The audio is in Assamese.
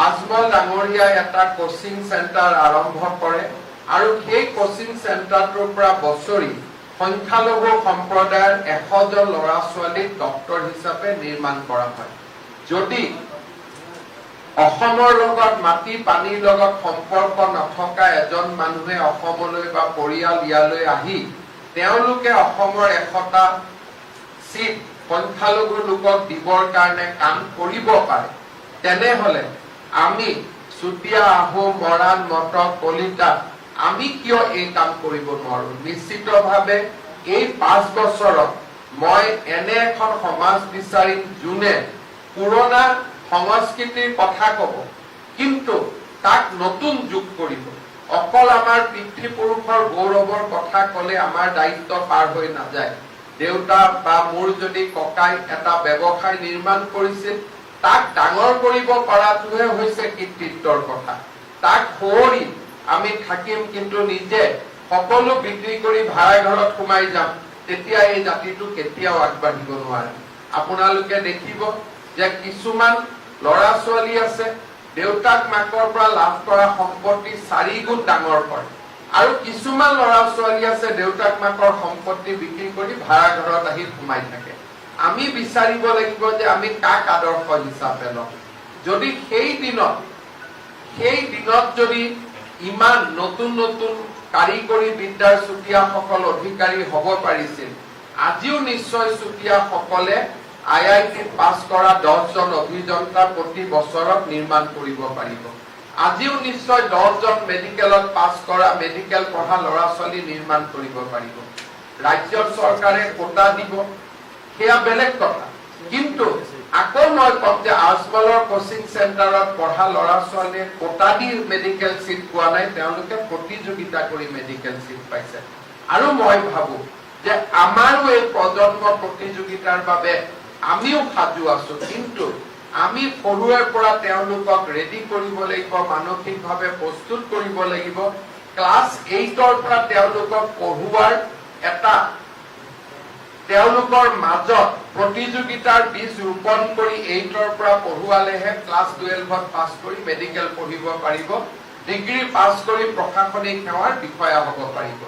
আজমল ডাঙৰীয়াই এটা কোচিং সেন্টাৰ আৰম্ভ কৰে আৰু সেই কোচিং সেন্টাৰটোৰ পৰা বছৰি সংখ্যালঘু সম্প্ৰদায়ৰ 100 জন ল'ৰা ছোৱালীক ডক্টৰ হিচাপে নিৰ্মাণ কৰা হয়। যদি অসমৰ লগত মাটি পানীৰ লগত সম্পৰ্ক নথকা এজন মানুহে অসমলৈ বা পৰিয়াল ইয়ালৈ আহি তেওঁলোকে অসমৰ 100টা সিট সংখ্যালঘু লোকক দিবৰ কাৰণে কাম কৰিব পাৰে, তেনেহলে আমি চুতীয়া আহোম মৰাণ মটক কলিতা আমি কিয় এই কাম কৰিব নোৱাৰো? নিশ্চিতভাৱে এই 5 বছৰত মই এনে এখন সমাজ বিচাৰিম যোনে পুৰণা সংস্কৃতিৰ কথা কব, কিন্তু তাক নতুন যোগ কৰিব। অকল আমাৰ পিতৃপুৰুষৰ গৌৰৱৰ কথা কলে আমাৰ দায়িত্ব পাৰ হৈ নাযায়। দেউতা বা মোৰ যদি ককাই এটা ব্যৱসায় নিৰ্মাণ কৰিছিল, তাক ডাঙৰ কৰিব পৰাটোহে হৈছে কৃতিত্বৰ কথা। তাক সৰি আমি থাকিম কিন্তু নিজে সকলো বিক্ৰী কৰি ভাড়া ঘৰত সোমাই যাম, তেতিয়া এই জাতিটো কেতিয়াও আগবাঢ়িব নোৱাৰে। আপোনালোকে দেখিব যে কিছুমান ল'ৰা ছোৱালী আছে দেউতাক মাকৰ পৰা লাভ কৰা সম্পত্তি 4 গুণ ডাঙৰ কৰে, আৰু কিছুমান ল'ৰা ছোৱালী আছে দেউতাক মাকৰ সম্পত্তি বিক্ৰী কৰি ভাড়া ঘৰত আহি সোমাই থাকে। আমি বিচাৰিব লাগিব যে আমি কাক আদৰ্শ হিচাপে লম। যদি সেই দিনত যদি ইমান নতুন নতুন কাৰিকৰী বিদ্যাৰ চুতীয়াসকল অধিকাৰী হ'ব পাৰিছিল, আজিও নিশ্চয় চুতীয়াসকলে IIT পাছ কৰা 10 জন অভিযন্তা প্ৰতি বছৰত নিৰ্মাণ কৰিব পাৰিব। আজিও নিশ্চয় 10 জন মেডিকেলত পাছ কৰা মেডিকেল পঢ়া ল'ৰা ছোৱালী নিৰ্মাণ কৰিব পাৰিব। ৰাজ্য চৰকাৰে কোটা দিব, সেয়া বেলেগ কথা, কিন্তু আকৌ মই কম যে আজমলৰ কোচিং সেন্টাৰত পঢ়া ল'ৰা ছোৱালীয়ে কোটা দি মেডিকেল সিট পোৱা নাই, তেওঁলোকে প্ৰতিযোগিতা কৰি মেডিকেল সিট পাইছে। আৰু মই ভাবো যে আমাৰো এই প্ৰজন্ম প্ৰতিযোগিতাৰ বাবে আমিও সাজু আছো, কিন্তু আমি সৰুৰে পৰা তেওঁলোকক ৰেডি কৰিব লাগিব, মানসিকভাৱে প্ৰস্তুত কৰিব লাগিব। ক্লাছ 8ৰ পৰা তেওঁলোকক পঢ়ুৱাৰ এটা তেওঁলোকৰ মাজত প্ৰতিযোগিতাৰ বীজ ৰোপণ কৰি 8ৰ পৰা পঢ়ুৱালেহে ক্লাছ 12ত পাছ কৰি মেডিকেল পঢ়িব পাৰিব, ডিগ্ৰী পাছ কৰি প্ৰশাসনিক সেৱাৰ বিষয়া হ'ব পাৰিব।